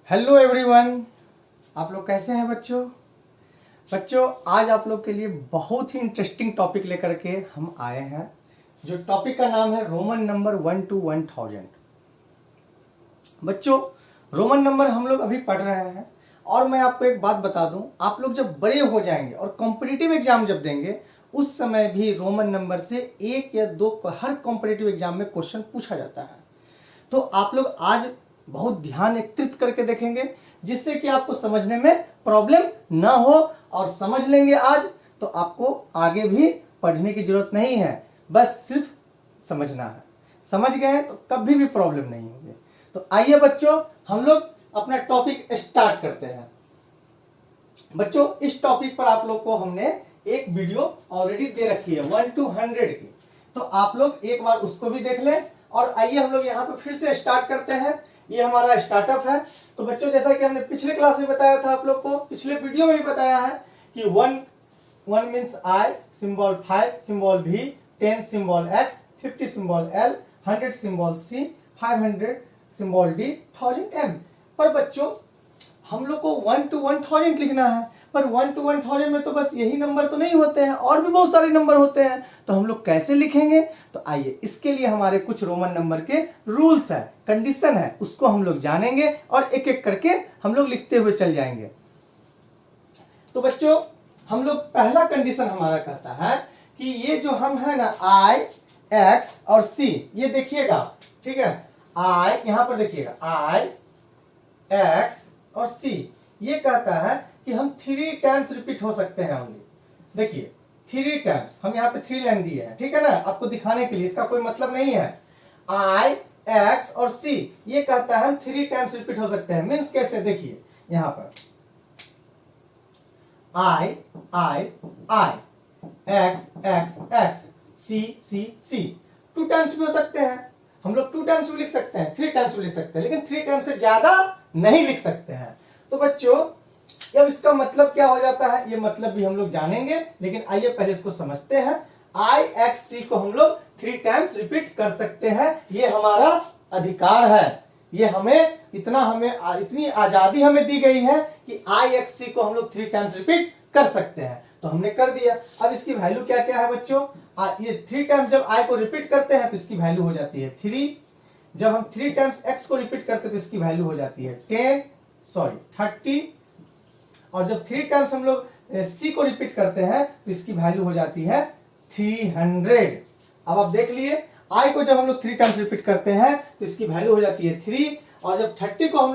Hello everyone, आप लोग कैसे हैं बच्चों आज आप लोग के लिए बहुत ही इंटरेस्टिंग टॉपिक लेकर के हम आए हैं। जो टॉपिक का नाम है रोमन नंबर 1 to 1000। बच्चों, रोमन नंबर हम लोग अभी पढ़ रहे हैं और मैं आपको एक बात बता दूं, आप लोग जब बड़े हो जाएंगे और कॉम्पिटिटिव एग्जाम जब देंगे उस समय भी रोमन नंबर से 1 या 2 हर कॉम्पिटिटिव एग्जाम में क्वेश्चन पूछा जाता है। तो आप लोग आज बहुत ध्यान एकत्रित करके देखेंगे जिससे कि आपको समझने में प्रॉब्लम ना हो, और समझ लेंगे आज तो आपको आगे भी पढ़ने की जरूरत नहीं है, बस सिर्फ समझना है। समझ गए तो कभी भी प्रॉब्लम नहीं होगी। तो आइए बच्चों, हम लोग अपना टॉपिक स्टार्ट करते हैं। बच्चों, इस टॉपिक पर आप लोग को हमने एक वीडियो ऑलरेडी दे रखी है 1 to 100 की, तो आप लोग एक बार उसको भी देख लें। और आइए हम लोग यहाँ पे फिर से स्टार्ट करते हैं। ये हमारा स्टार्टअप है। तो बच्चों, जैसा कि हमने पिछले क्लास में बताया था, आप लोग को पिछले वीडियो में भी बताया है कि 1 means I, symbol 5, symbol V, 10 symbol X, 50 symbol L, 100 symbol C, 500 symbol D, 1000 M। पर बच्चों, हम लोग को 1 to 1000 लिखना है, पर 1 to 1000 में तो बस यही नंबर तो नहीं होते हैं, और भी बहुत सारे नंबर होते हैं। तो हम लोग कैसे लिखेंगे? तो आइए, इसके लिए हमारे कुछ रोमन नंबर के रूल्स है, कंडीशन है, उसको हम लोग जानेंगे और एक एक करके हम लोग लिखते हुए चल जाएंगे। तो बच्चों, हम लोग पहला कंडीशन हमारा कहता है कि ये जो हम है ना I, X और C, ये देखिएगा, ठीक है। I यहां पर देखिएगा, I, X और C, ये कहता है कि हम 3 टाइम्स रिपीट हो सकते हैं ओनली। देखिए 3 टाइम्स, हम यहाँ पे 3 लाइन दिए हैं, ठीक है ना, आपको दिखाने के लिए, इसका कोई मतलब नहीं है। I, X और C, ये कहता है हम 3 टाइम्स रिपीट हो सकते हैं। मीन्स कैसे? देखिए यहाँ पर I, X, X, X, C, 2 times भी हो सकते हैं। हम लोग 2 टाइम्स भी लिख सकते हैं, 3 टाइम्स भी लिख सकते हैं, लेकिन 3 टाइम्स से ज्यादा नहीं लिख सकते हैं। तो बच्चों, अब इसका मतलब क्या हो जाता है, ये मतलब भी हम लोग जानेंगे, लेकिन आइए पहले इसको समझते हैं। I, X, C को हम लोग 3 टाइम्स रिपीट कर सकते हैं, ये हमारा अधिकार है। ये हमें इतनी आजादी हमें दी गई है कि I, X, C को हम लोग 3 टाइम्स रिपीट कर सकते हैं। तो हमने कर दिया। अब इसकी वैल्यू क्या क्या है बच्चों? ये 3 टाइम्स जब I को रिपीट करते हैं तो इसकी वैल्यू हो जाती है 3। जब हम 3 टाइम्स X को रिपीट करते हैं तो इसकी वैल्यू हो जाती है 30। और जब 3 टाइम्स हम लोग C को रिपीट करते हैं तो इसकी वैल्यू हो जाती है 300। अब आप देख लिए, I को जब हम लोग 3 टाइम्स रिपीट करते हैं तो इसकी वैल्यू हो जाती है 3, और जब X को हम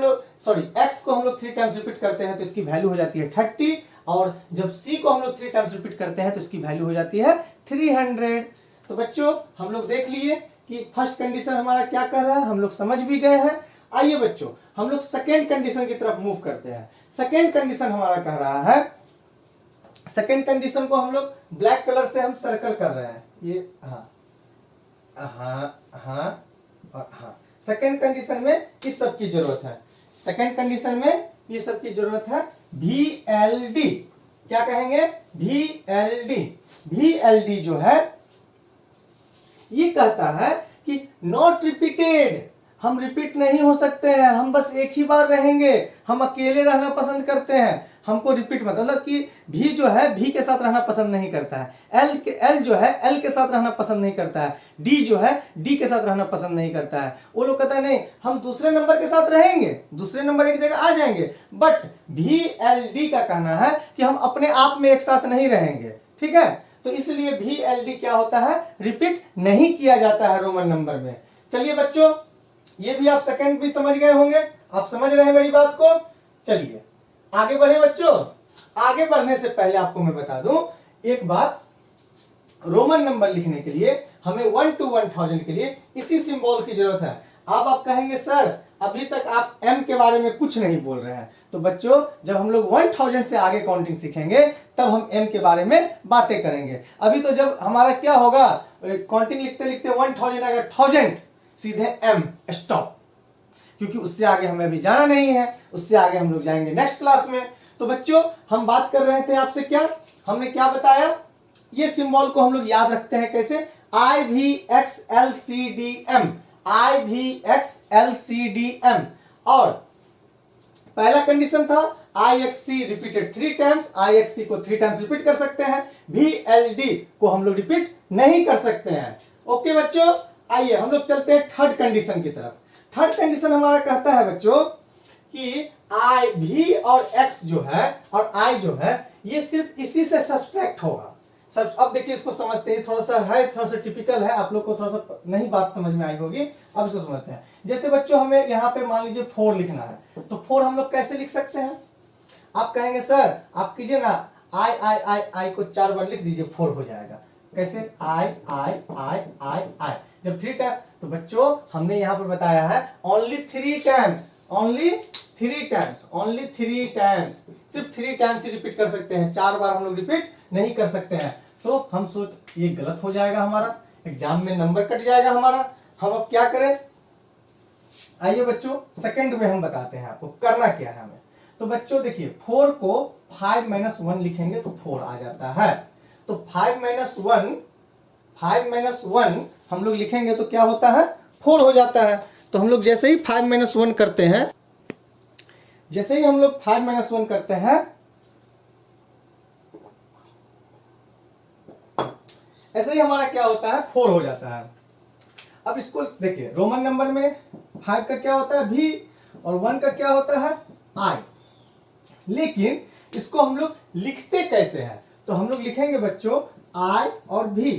लोग 3 टाइम्स रिपीट करते हैं तो इसकी वैल्यू हो जाती है 30, और जब C को हम लोग 3 टाइम्स रिपीट करते हैं तो इसकी वैल्यू हो जाती है 300। तो बच्चों, हम लोग देख लिए कि फर्स्ट कंडीशन हमारा क्या कह रहा है, हम लोग समझ भी गए हैं। आइए बच्चों, हम लोग सेकेंड कंडीशन की तरफ मूव करते हैं। सेकेंड कंडीशन हमारा कह रहा है, सेकेंड कंडीशन को हम लोग ब्लैक कलर से हम सर्कल कर रहे हैं, ये हाँ। सेकेंड कंडीशन में इस सब की जरूरत है। सेकेंड कंडीशन में ये सब की जरूरत है। VLD, क्या कहेंगे? VLD जो है ये कहता है कि नॉट रिपीटेड, हम रिपीट नहीं हो सकते हैं, हम बस एक ही बार रहेंगे, हम अकेले रहना पसंद करते हैं, हमको रिपीट मतलब कि भी जो है भी के साथ रहना पसंद नहीं करता है, एल जो है एल के साथ रहना पसंद नहीं करता है, डी जो है डी के साथ रहना पसंद नहीं करता है। वो लोग कहता है नहीं, हम दूसरे नंबर के साथ रहेंगे, दूसरे नंबर एक जगह आ जाएंगे, बट VLD का कहना है कि हम अपने आप में एक साथ नहीं रहेंगे, ठीक है। तो इसलिए VLD क्या होता है, रिपीट नहीं किया जाता है रोमन नंबर में। चलिए बच्चों, ये भी आप सेकंड भी समझ गए होंगे, आप समझ रहे हैं मेरी बात को। चलिए आगे बढ़े बच्चों। आगे बढ़ने से पहले आपको मैं बता दूं एक बात, रोमन नंबर लिखने के लिए हमें 1 to 1000 के लिए इसी सिंबल की जरूरत है। अब आप कहेंगे सर अभी तक आप M के बारे में कुछ नहीं बोल रहे हैं। तो बच्चों, जब हम लोग 1000 से आगे काउंटिंग सीखेंगे तब हम M के बारे में बातें करेंगे। अभी तो जब हमारा क्या होगा, काउंटिंग लिखते लिखते 1000 अगर 1000 सीधे M स्टॉप, क्योंकि उससे आगे हमें अभी जाना नहीं है, उससे आगे हम लोग जाएंगे नेक्स्ट क्लास में। तो बच्चों, हम बात कर रहे थे आपसे, क्या हमने क्या बताया, ये सिंबल को हम लोग याद रखते हैं कैसे, IVXLCDM, IVXLCDM। और पहला कंडीशन था आई एक्स सी रिपीटेड 3 टाइम्स, आई एक्स सी को 3 टाइम्स रिपीट कर सकते हैं, वी एल डी को हम लोग रिपीट नहीं कर सकते हैं। ओके बच्चों, आइए हम लोग चलते हैं थर्ड कंडीशन की तरफ। थर्ड कंडीशन हमारा कहता है बच्चों कि आई भी और एक्स जो है और आई जो है ये सिर्फ इसी से सब्सट्रैक्ट होगा। सब अब देखिए इसको समझते हैं, थोड़ा सा टिपिकल है, आप लोग को थोड़ा सा नहीं बात समझ में आई होगी। अब इसको समझते हैं। जैसे बच्चों हमें यहाँ पे मान लीजिए 4 लिखना है, तो 4 हम लोग कैसे लिख सकते हैं? आप कहेंगे सर आप कीजिए ना, आई आई आई आई को 4 बार लिख दीजिए, 4 हो जाएगा। कैसे? आई आई आई आई आई, जब 3 टाइम, तो बच्चों हमने यहाँ पर बताया है only 3 times, only 3 times, only 3 times, सिर्फ 3 टाइम्स ही रिपीट कर सकते हैं, 4 बार हम लोग रिपीट नहीं कर सकते हैं। तो हम सोच ये गलत हो जाएगा, हमारा एग्जाम में नंबर कट जाएगा हमारा। हम अब क्या करें? आइए बच्चों सेकंड में हम बताते हैं आपको करना क्या है हमें। तो बच्चों देखिए 4 को 5 - 1 लिखेंगे तो 4 आ जाता है। तो 5 - 1 हम लोग लिखेंगे तो क्या होता है? 4 हो जाता है। तो हम लोग जैसे ही 5 - 1 करते हैं, जैसे ही हम लोग 5 - 1 करते हैं, ऐसे ही हमारा क्या होता है? 4 हो जाता है। अब इसको देखिए, रोमन नंबर में 5 का क्या होता है? भी, और 1 का क्या होता है? आई। लेकिन इसको हम लोग लिखते कैसे हैं? तो हम लोग लिखेंगे बच्चों आई और भी।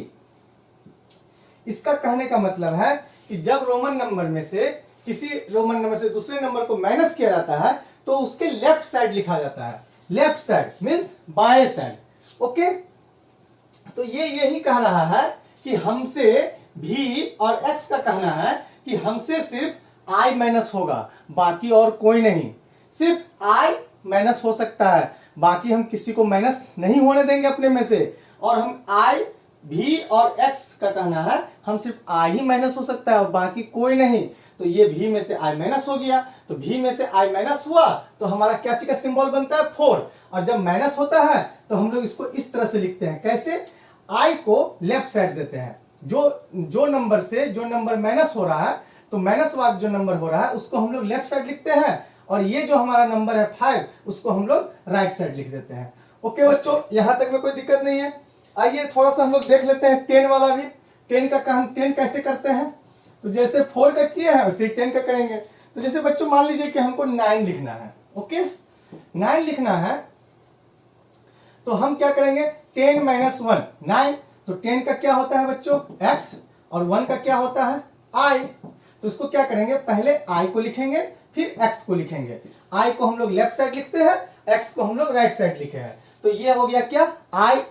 इसका कहने का मतलब है कि जब रोमन नंबर में से किसी रोमन नंबर से दूसरे नंबर को माइनस किया जाता है तो उसके लेफ्ट साइड लिखा जाता है। लेफ्ट साइड मीन्स बाएं साइड। ओके, तो ये यही कह रहा है कि हमसे भी और एक्स का कहना है कि हमसे सिर्फ आई माइनस होगा, बाकी और कोई नहीं। सिर्फ आई माइनस हो सकता है, बाकी हम किसी को माइनस नहीं होने देंगे अपने में से। और हम आई भी और एक्स का कहना है हम सिर्फ आई ही माइनस हो सकता है और बाकी कोई नहीं। तो ये भी में से आई माइनस हो गया, तो भी में से आई माइनस हुआ तो हमारा क्या चीज का सिंबल बनता है? 4। और जब माइनस होता है तो हम लोग इसको इस तरह से लिखते हैं। कैसे? आई को लेफ्ट साइड देते हैं, जो नंबर से जो नंबर माइनस हो रहा है, तो माइनस वाला जो नंबर हो रहा है उसको हम लोग लेफ्ट साइड लिखते हैं, और ये जो हमारा नंबर है 5 उसको हम लोग राइट साइड लिख देते हैं। ओके बच्चों, यहां तक में कोई दिक्कत नहीं है। आइए थोड़ा सा हम लोग देख लेते हैं 10 वाला भी। 10 का काम 10 कैसे करते हैं? तो जैसे 4 का किया है वैसे 10 का करेंगे। तो जैसे बच्चों मान लीजिए कि हमको 9 लिखना है। ओके, 9 लिखना है तो हम क्या करेंगे? 10 - 1 9। तो 10 का क्या होता है बच्चों? x, और 1 का क्या होता है? i। तो इसको क्या करेंगे? पहले i को लिखेंगे फिर x को लिखेंगे। i को हम लोग लेफ्ट साइड लिखते हैं, x को हम लोग राइट साइड लिखे हैं। तो ये हो गया क्या?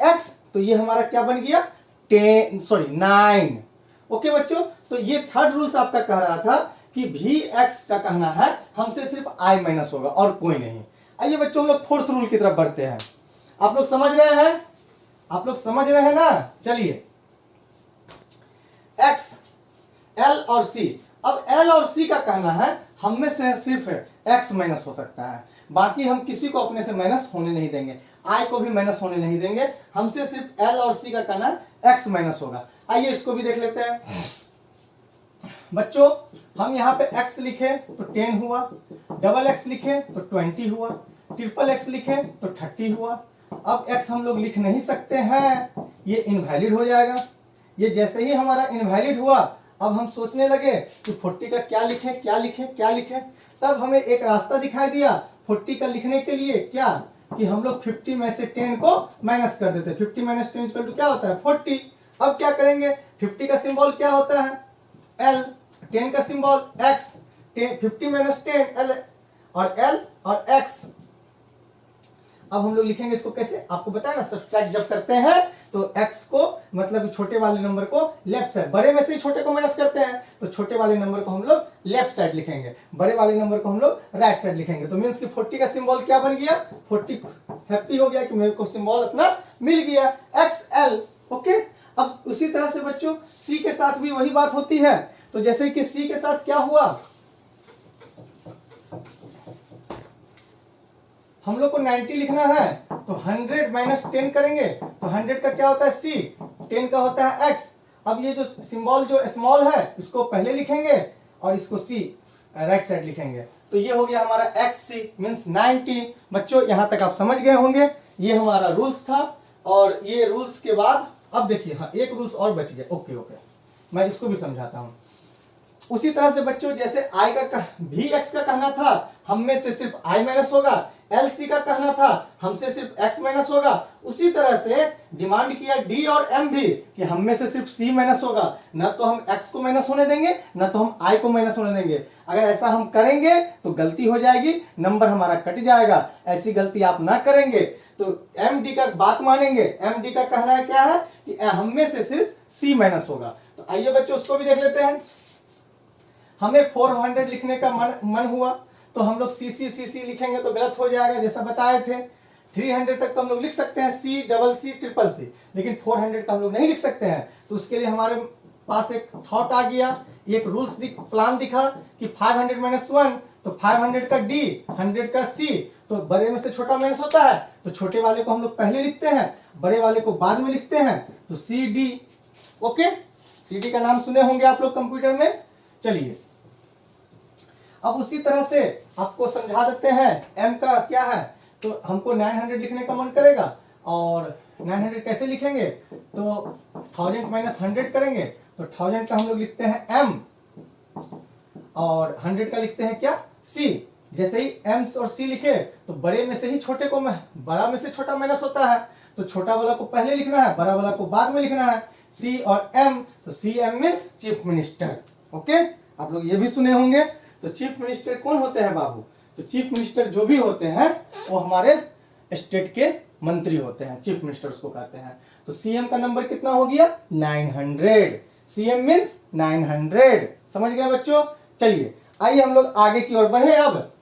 ix। तो ये हमारा क्या बन गया? 9। ओके बच्चों, तो ये थर्ड रूल्स आपका कह रहा था कि भी एक्स का कहना है हमसे सिर्फ आई माइनस होगा और कोई नहीं। आइए बच्चों हम लोग फोर्थ रूल की तरफ बढ़ते हैं। आप लोग समझ रहे हैं? आप लोग समझ रहे हैं ना? चलिए, एक्स, एल और सी। अब एल और सी का कहना है हम में से सिर्फ एक्स माइनस हो सकता है, बाकी हम किसी को अपने से माइनस होने नहीं देंगे, आई को भी माइनस होने नहीं देंगे। हमसे सिर्फ एल और सी का कहना एक्स माइनस होगा। आइए इसको भी देख लेते हैं बच्चों। हम यहाँ पे x लिखे तो 10 हुआ, डबल x लिखे तो 20 हुआ, ट्रिपल x लिखे तो 30 हुआ। अब x हम लोग लिख नहीं सकते हैं, ये इनवैलिड हो जाएगा। ये जैसे ही हमारा इनवैलिड हुआ, अब हम सोचने लगे कि 40 का क्या लिखें क्या लिखें क्या लिखें। तब हमें एक रास्ता दिखाई दिया 40 का लिखने के लिए, क्या कि हम लोग 50 में से 10 को माइनस कर देते। 50 - 10 इक्वल टू क्या होता है? 40। अब क्या करेंगे? 50 का सिंबल क्या होता है? L, 10 का सिंबल x, 50 - 10 L, और L और x। अब हम लोग लिखेंगे इसको कैसे? आपको बताया ना, सब्ट्रैक्ट जब करते हैं तो x को मतलब छोटे वाले नंबर को लेफ्ट साइड, बड़े में से ही छोटे को माइनस करते हैं तो छोटे वाले नंबर को हम लोग लेफ्ट साइड लिखेंगे, बड़े वाले नंबर को हम लोग राइट साइड लिखेंगे। तो मीन्स कि 40 का सिंबल क्या बन गया? 40 हैप्पी हो गया कि मेरे को सिंबल अपना मिल गया, XL। ओके, अब उसी तरह से बच्चों सी के साथ भी वही बात होती है। तो जैसे कि सी के साथ क्या हुआ, हम लोग को 90 लिखना है तो 100 - 10 करेंगे तो 100 का क्या होता है? C, 10 का होता है X। अब ये जो सिंबल जो स्मॉल है इसको पहले लिखेंगे और इसको C, राइट साइड लिखेंगे। तो ये हो गया हमारा XC मीन्स 19। बच्चों यहाँ तक आप समझ गए होंगे, ये हमारा रूल्स था। और ये रूल्स के बाद अब देखिए, हाँ एक रूल्स और बच गया। ओके ओके, मैं इसको भी समझाता हूँ। उसी तरह से बच्चों जैसे आई का भी एक्स का कहना था, हम में से सिर्फ आई माइनस होगा, एल सी का कहना था हमसे सिर्फ एक्स माइनस होगा, उसी तरह से डिमांड किया डी और एम भी कि हम में से सिर्फ सी माइनस होगा। ना तो हम एक्स को माइनस होने देंगे, ना तो हम आई को माइनस होने देंगे। अगर ऐसा हम करेंगे तो गलती हो जाएगी, नंबर हमारा कट जाएगा। ऐसी गलती आप ना करेंगे तो एम डी का बात मानेंगे। एम डी का कहना है क्या है कि हम में से सिर्फ सी माइनस होगा। तो आइए बच्चों उसको भी देख लेते हैं। हमें 400 लिखने का मन हुआ तो हम लोग सी लिखेंगे तो गलत हो जाएगा, जैसा बताए थे। 300 तक तो हम लोग लिख सकते हैं C double C triple C, लेकिन 400 का हम लोग नहीं लिख सकते हैं। तो उसके लिए हमारे पास एक थॉट आ गया, एक रूल्स प्लान दिखा कि 500 माइनस 1, तो 500 का डी, 100 का सी, तो बड़े में से छोटा माइनस होता है, तो छोटे वाले को हम लोग पहले लिखते हैं, बड़े वाले को बाद में लिखते हैं। तो C D. Okay, C D का नाम सुने होंगे आप लोग कंप्यूटर में। चलिए अब उसी तरह से आपको समझा देते हैं। m का क्या है, तो हमको 900 लिखने का मन करेगा, और 900 कैसे लिखेंगे, तो 1000 माइनस 100 करेंगे, तो 1000 का हम लोग लिखते हैं m, और 100 का लिखते हैं क्या, c। जैसे ही m और c लिखे तो बड़े में से ही छोटे को बड़ा में से छोटा माइनस होता है, तो छोटा वाला को पहले लिखना है, बड़ा वाला को बाद में लिखना है। c और m, तो CM means chief minister. Okay, आप लोग ये भी सुने होंगे। तो चीफ मिनिस्टर कौन होते हैं बाबू, तो चीफ मिनिस्टर जो भी होते हैं वो हमारे स्टेट के मंत्री होते हैं, चीफ मिनिस्टर उसको कहते हैं। तो सीएम का नंबर कितना हो गया, 900। CM means 900। समझ गए बच्चों। चलिए आइए हम लोग आगे की ओर बढ़े। अब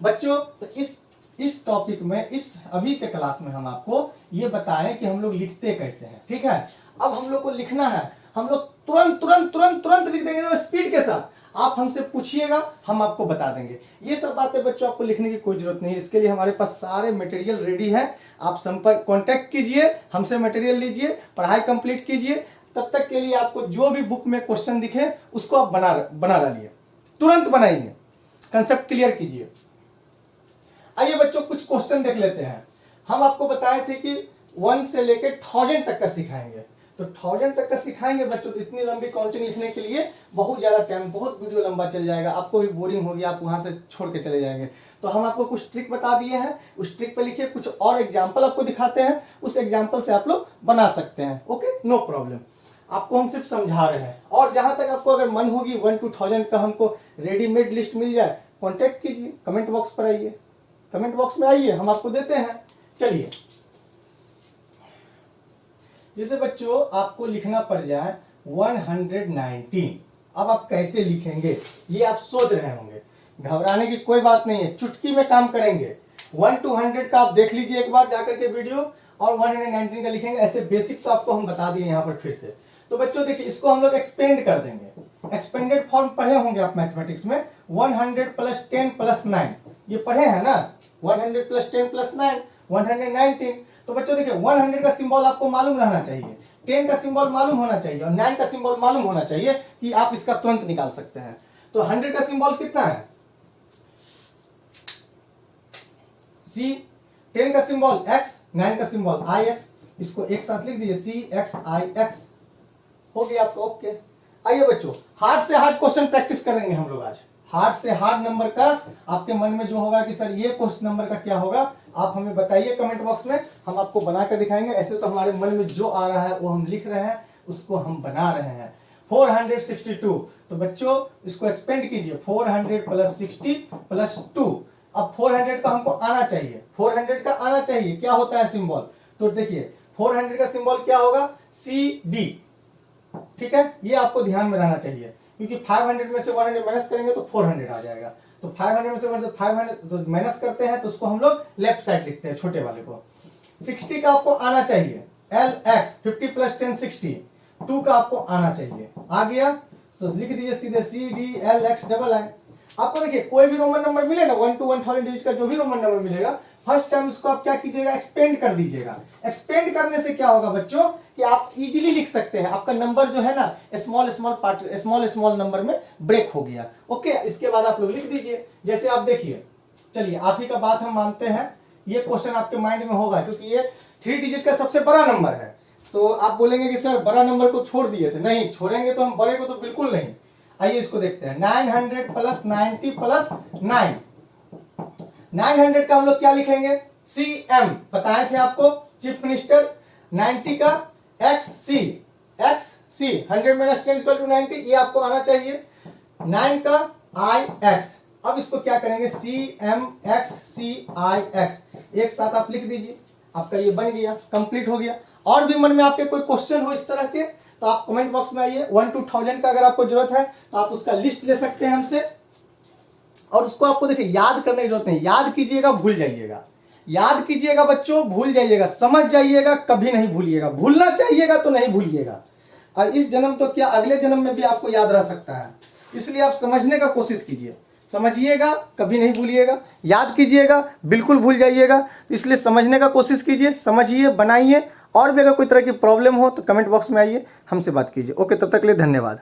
बच्चों तो इस टॉपिक में, इस अभी के क्लास में हम आपको ये बताएं कि हम लोग लिखते कैसे हैं। ठीक है, अब हम लोग को लिखना है, हम लोग तुरंत तुरंत तुरंत तुरंत लिख देंगे स्पीड के साथ। आप हमसे पूछिएगा, हम आपको बता देंगे। ये सब बातें बच्चों आपको लिखने की कोई जरूरत नहीं है, इसके लिए हमारे पास सारे मटेरियल रेडी है। आप संपर्क कांटेक्ट कीजिए, हमसे मटेरियल लीजिए, पढ़ाई कंप्लीट कीजिए। तब तक के लिए आपको जो भी बुक में क्वेश्चन दिखे उसको आप बना डालिए, तुरंत बनाइए, कंसेप्ट क्लियर कीजिए। आइए बच्चों कुछ क्वेश्चन देख लेते हैं। हम आपको बताए थे कि 1 से लेके 1000 तक का सिखाएंगे, तो 1000 तक का सिखाएंगे बच्चों। तो इतनी लंबी काउंटिंग लिखने के लिए बहुत ज्यादा टाइम, बहुत वीडियो लंबा चल जाएगा, आपको भी बोरिंग होगी, आप वहां से छोड़ के चले जाएंगे। तो हम आपको कुछ ट्रिक बता दिए हैं, उस ट्रिक पे लिखिए, कुछ और एग्जाम्पल आपको दिखाते हैं, उस एग्जाम्पल से आप लोग बना सकते हैं। ओके, नो प्रॉब्लम, आपको हम सिर्फ समझा रहे हैं। और जहां तक आपको अगर मन होगी 1 to 1000 का हमको रेडीमेड लिस्ट मिल जाए, कॉन्टेक्ट कीजिए, कमेंट बॉक्स पर आइए, कमेंट बॉक्स में आइए, हम आपको देते हैं। चलिए, जैसे बच्चों आपको लिखना पड़ जाए 119, अब आप कैसे लिखेंगे ये आप सोच रहे होंगे। घबराने की कोई बात नहीं है, चुटकी में काम करेंगे। 1 to 100 का आप देख लीजिए एक बार जाकर के वीडियो, और 119 का लिखेंगे। ऐसे बेसिक तो आपको हम बता दिए यहाँ पर फिर से। तो बच्चों देखिए, इसको हम लोग एक्सपेंड कर देंगे। एक्सपेंडेड फॉर्म पढ़े होंगे आप मैथमेटिक्स में, 100 + 10 + 9, ये पढ़े हैं ना, 100 + 10 + 9 119। तो बच्चों देखिए 100 का सिंबल आपको मालूम रहना चाहिए, 10 का सिंबल मालूम होना चाहिए, और 9 का सिंबल मालूम होना चाहिए कि आप इसका तुरंत निकाल सकते हैं। तो 100 का सिंबल कितना है, C, 10 का सिंबल X, 9 का सिंबल IX, इसको एक साथ लिख दीजिए CXIX, हो गया आपको। ओके, आइए बच्चों हार्ड से हार्ड क्वेश्चन प्रैक्टिस करेंगे हम लोग आज। हार्ड से हार्ड नंबर का आपके मन में जो होगा कि सर ये क्वेश्चन नंबर का क्या होगा, आप हमें बताइए कमेंट बॉक्स में, हम आपको बना कर दिखाएंगे। ऐसे तो हमारे मन में जो आ रहा है वो हम लिख रहे हैं, उसको हम बना रहे हैं। 462, तो बच्चों इसको एक्सपेंड कीजिए, 400 + 60 + 2। अब 400 का हमको आना चाहिए, 400 का आना चाहिए, क्या होता है सिंबल, तो देखिए 400 का सिंबल क्या होगा, CD। ठीक है, ये आपको ध्यान में रहना चाहिए, क्योंकि 500 में से 100 माइनस करेंगे तो 400 आ जाएगा। तो 500 में से 500 तो माइनस करते हैं, तो उसको हम लोग लेफ्ट साइड लिखते हैं, छोटे वाले को। 60 का आपको आना चाहिए, LX, 50 + 10 60, 2 का आपको आना चाहिए, आ गया। तो लिख दीजिए सीधे CDLXII। आपको देखिए कोई भी रोमन नंबर मिले ना, 1 to 1000 डिजिट का जो भी रोमन नंबर मिलेगा, फर्स्ट टाइम इसको आप क्या कीजिएगा, एक्सपेंड कर दीजिएगा। एक्सपेंड करने से क्या होगा बच्चों कि आप इजीली लिख सकते हैं, आपका नंबर जो है ना स्मॉल स्मॉल नंबर में ब्रेक हो गया। ओके, इसके बाद आप लोग लिख दीजिए। जैसे आप देखिए, चलिए आप ही का बात हम मानते हैं, ये क्वेश्चन आपके माइंड में होगा क्योंकि ये 3 डिजिट का सबसे बड़ा नंबर है। तो आप बोलेंगे कि सर बड़ा नंबर को छोड़ दिए थे, नहीं छोड़ेंगे तो हम बड़े को तो बिल्कुल नहीं। आइए इसको देखते हैं, 900 प्लस 90 प्लस 9, 900 का हम लोग क्या लिखेंगे, CM बताए थे आपको चीफ मिनिस्टर। 90 का XC, 100 माइनस 10 इक्वल टू 90, ये आपको आना चाहिए। 9 का IX, अब इसको क्या करेंगे, CMX CIX, एक साथ आप लिख दीजिए, आपका ये बन गया, कंप्लीट हो गया। और भी मन में आपके कोई क्वेश्चन हो इस तरह के तो आप कमेंट बॉक्स में आइए। 1 to 1000 का अगर आपको जरूरत है तो आप उसका लिस्ट ले सकते हैं हमसे, और उसको आपको देखिए याद करने की जरूरत नहीं, याद कीजिएगा भूल जाइएगा, याद कीजिएगा बच्चों भूल जाइएगा, समझ जाइएगा कभी नहीं भूलिएगा, भूलना चाहिएगा तो नहीं भूलिएगा। और इस जन्म तो क्या अगले जन्म में भी आपको याद रह सकता है, इसलिए आप समझने का कोशिश कीजिए, समझिएगा कभी नहीं भूलिएगा, याद कीजिएगा बिल्कुल भूल जाइएगा, इसलिए समझने का कोशिश कीजिए, समझिए, बनाइए। और भी अगर कोई तरह की प्रॉब्लम हो तो कमेंट बॉक्स में आइए, हमसे बात कीजिए। ओके, तब तक के लिए धन्यवाद।